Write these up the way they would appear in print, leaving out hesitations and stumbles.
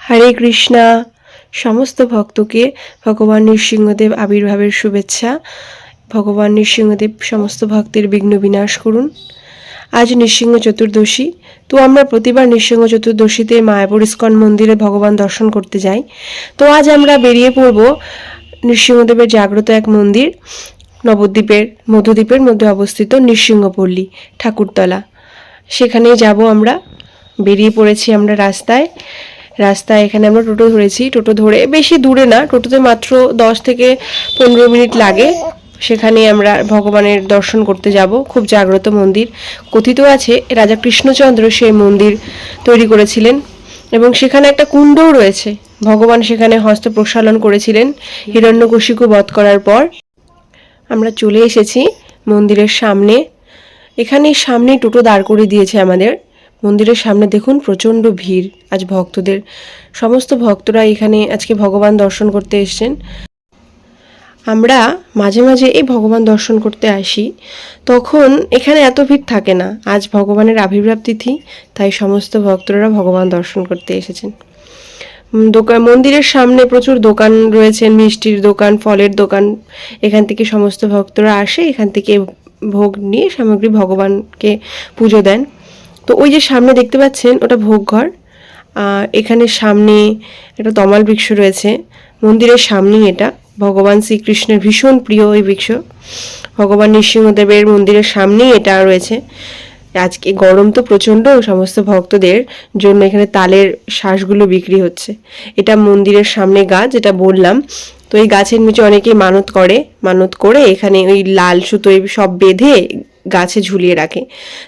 হরে কৃষ্ণা। সমস্ত ভক্তকে ভগবান নৃসিংহদেব আবির্ভাবের শুভেচ্ছা। ভগবান নৃসিংহদেব সমস্ত ভক্তের বিঘ্ন বিনাশ করুন। আজ নৃসিংহ চতুর্দশী, তো আমরা প্রতিবার নৃসিংহ চতুর্দশীতে মায়াপুর ইস্কন মন্দিরে ভগবান দর্শন করতে যাই। তো আজ আমরা বেরিয়ে পড়ব নৃসিংহদেবের জাগ্রত এক মন্দির, নবদ্বীপের মধুদ্বীপের মধ্যে অবস্থিত নৃসিংহপল্লী ঠাকুরতলা। সেখানেই যাব আমরা। বেরিয়ে পড়েছি আমরা রাস্তায় এখানে আমরা টোটো ধরেছি। টোটো ধরে বেশি দূরে না, টোটোতে মাত্র 10 থেকে 15 মিনিট লাগে। সেখানে আমরা ভগবানের দর্শন করতে যাব। খুব জাগ্রত মন্দির। কথিত আছে রাজা কৃষ্ণচন্দ্র সেই মন্দির তৈরি করেছিলেন এবং সেখানে একটা কুণ্ডও রয়েছে। ভগবান সেখানে হস্ত প্রক্ষালন করেছিলেন হিরণ্যকশিপু বধ করার পর। আমরা চলে এসেছি মন্দিরের সামনে। এখানে সামনে টোটো দাঁড় করে দিয়েছে আমাদের। মন্দিরের সামনে দেখুন প্রচণ্ড ভিড় আজ ভক্তদের। সমস্ত ভক্তরা এখানে আজকে ভগবান দর্শন করতে এসেছেন। আমরা মাঝে মাঝে এই ভগবান দর্শন করতে আসি, তখন এখানে এত ভিড় থাকে না। আজ ভগবানের আবির্ভাব তিথি, তাই সমস্ত ভক্তরা ভগবান দর্শন করতে এসেছেন। মন্দিরের সামনে প্রচুর দোকান রয়েছে, মিষ্টির দোকান, ফলের দোকান। এখান থেকে সমস্ত ভক্তরা আসে, এখান থেকে ভোগ নিয়ে সামগ্রী ভগবানকে পুজো দেন। তো ওই যে সামনে দেখতে পাচ্ছেন ওটা ভোগঘর। এখানে সামনে একটা তমাল বৃক্ষ রয়েছে মন্দিরের সামনেই। এটা ভগবান শ্রীকৃষ্ণের ভীষণ প্রিয় এই বৃক্ষ। ভগবান নৃসিংহদেবের মন্দিরের সামনেই এটা রয়েছে। আজকে গরম তো প্রচণ্ড, সমস্ত ভক্তদের জন্য এখানে তালের শ্বাসগুলো বিক্রি হচ্ছে। এটা মন্দিরের সামনে গাছ, যেটা বললাম। তো এই গাছের নিচে অনেকেই মানত করে এখানে ওই লাল সুতোয় সব বেঁধে গাছে ঝুলিয়ে রাখে।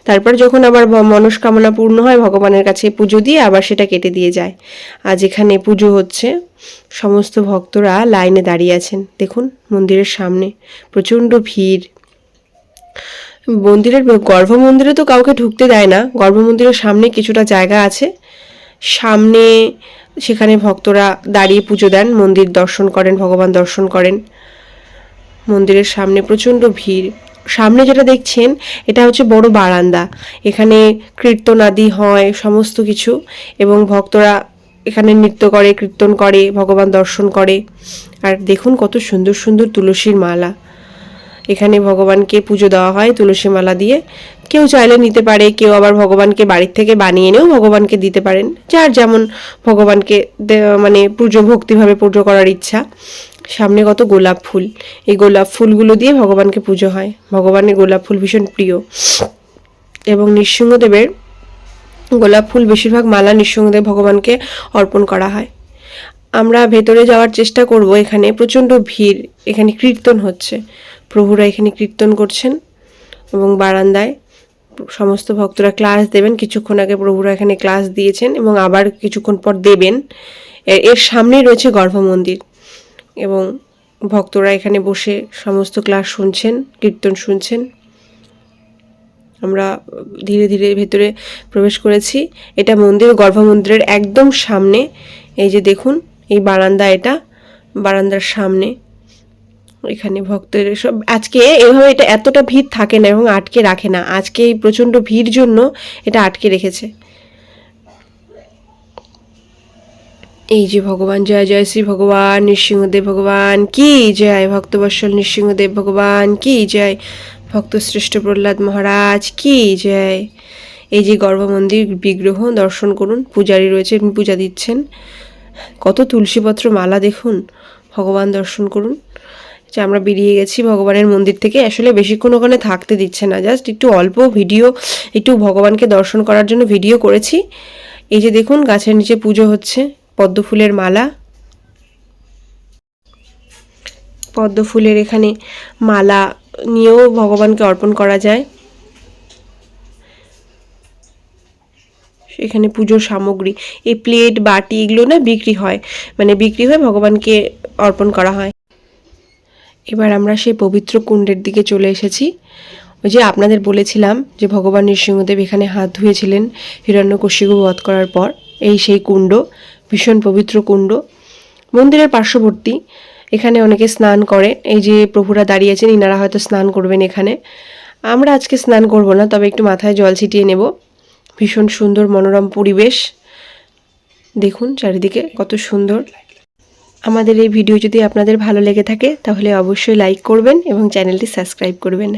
তারপর যখন আবার মনস্কামনা পূর্ণ হয় ভগবানের কাছে পুজো দিয়ে আবার সেটা কেটে দিয়ে যায়। আজ এখানে পুজো হচ্ছে, সমস্ত ভক্তরা লাইনে দাঁড়িয়ে আছেন। দেখুন মন্দিরের সামনে প্রচণ্ড ভিড়। মন্দিরের গর্ভমন্দিরে তো কাউকে ঢুকতে দেয় না। গর্ভমন্দিরের সামনে কিছুটা জায়গা আছে, সামনে সেখানে ভক্তরা দাঁড়িয়ে পুজো দেন, মন্দির দর্শন করেন, ভগবান দর্শন করেন। মন্দিরের সামনে প্রচণ্ড ভিড়। সামনে যেটা দেখছেন এটা হচ্ছে বড় বারান্দা। এখানে কীর্তন আদি হয় সমস্ত কিছু, এবং ভক্তরা এখানে নৃত্য করে, কীর্তন করে, ভগবান দর্শন করে। আর দেখুন কত সুন্দর সুন্দর তুলসীর মালা। এখানে ভগবানকে পুজো দেওয়া হয় তুলসী মালা দিয়ে। কেউ চাইলে নিতে পারে, কেউ আবার ভগবানকে বাড়ির থেকে বানিয়ে এনেও ভগবানকে দিতে পারেন, যার যেমন ভগবানকে মানে পুজো ভক্তিভাবে পুজো করার ইচ্ছা। সামনে কত গোলাপ ফুল, এই গোলাপ ফুলগুলো দিয়ে ভগবানকে পুজো হয়। ভগবানের গোলাপ ফুল ভীষণ প্রিয়, এবং নৃসিংহদেবের গোলাপ ফুল বেশিরভাগ মালা নৃসিংহদেব ভগবানকে অর্পণ করা হয়। আমরা ভেতরে যাওয়ার চেষ্টা করব। এখানে প্রচণ্ড ভিড়, এখানে কীর্তন হচ্ছে, প্রভুরা এখানে কীর্তন করছেন, এবং বারান্দায় সমস্ত ভক্তরা ক্লাস দেবেন। কিছুক্ষণ আগে প্রভুরা এখানে ক্লাস দিয়েছেন এবং আবার কিছুক্ষণ পর দেবেন। এর সামনেই রয়েছে গর্ভমন্দির, এবং ভক্তরা এখানে বসে সমস্ত ক্লাস শুনছেন, কীর্তন শুনছেন। আমরা ধীরে ধীরে ভেতরে প্রবেশ করেছি। এটা মন্দির, গর্ভমন্দিরের একদম সামনে। এই যে দেখুন এই বারান্দা, এটা বারান্দার সামনে। এখানে ভক্তদের সব আজকে এভাবে এটা এতটা ভিড় থাকে না এবং আটকে রাখে না। আজকে এই প্রচণ্ড ভিড় জন্য এটা আটকে রেখেছে। এই যে ভগবান, জয় জয় শ্রী ভগবান নৃসিংহদেব ভগবান কি জয়, ভক্তবৎসল নৃসিংহদেব ভগবান কি জয়, ভক্তশ্রেষ্ঠ প্রহ্লাদ মহারাজ কি জয়। এই যে গর্ভমন্দির বিগ্রহ দর্শন করুন, পূজারী রয়েছে, পূজা দিচ্ছেন। কত তুলসীপত্র মালা দেখুন, ভগবান দর্শন করুন। যে আমরা বেরিয়ে গেছি ভগবানের মন্দির থেকে। আসলে বেশিক্ষণ ওখানে থাকতে দিচ্ছে না, জাস্ট একটু অল্প ভিডিও, একটু ভগবানকে দর্শন করার জন্য ভিডিও করেছি। এই যে দেখুন গাছের নিচে পুজো হচ্ছে, পদ্ম ফুলের মালা, পদ্ম ফুলের এখানে মালা নিয়েও ভগবানকে অর্পণ করা যায়। এখানে পুজোর সামগ্রী, এই প্লেট বাটি এগুলো না বিক্রি হয়, মানে বিক্রি হয়ে ভগবানকে অর্পণ করা হয়। এবার আমরা সেই পবিত্র কুণ্ডের দিকে চলে এসেছি। ওই যে আপনাদের বলেছিলাম যে ভগবান নৃসিংহদেব এখানে হাত ধুয়েছিলেন হিরণ্যকশিপু বধ করার পর। এই সেই কুণ্ড, ভীষণ পবিত্র কুণ্ড, মন্দিরের পার্শ্ববর্তী। এখানে অনেকে স্নান করে। এই যে প্রভুরা দাঁড়িয়ে আছেন, ইনারা হয়তো স্নান করবেন এখানে। আমরা আজকে স্নান করব না, তবে একটু মাথায় জল ছিটিয়ে নেব। ভীষণ সুন্দর মনোরম পরিবেশ। দেখুন চারিদিকে কত সুন্দর। আমাদের এই ভিডিও যদি আপনাদের ভালো লেগে থাকে তাহলে অবশ্যই লাইক করবেন এবং চ্যানেলটি সাবস্ক্রাইব করবেন।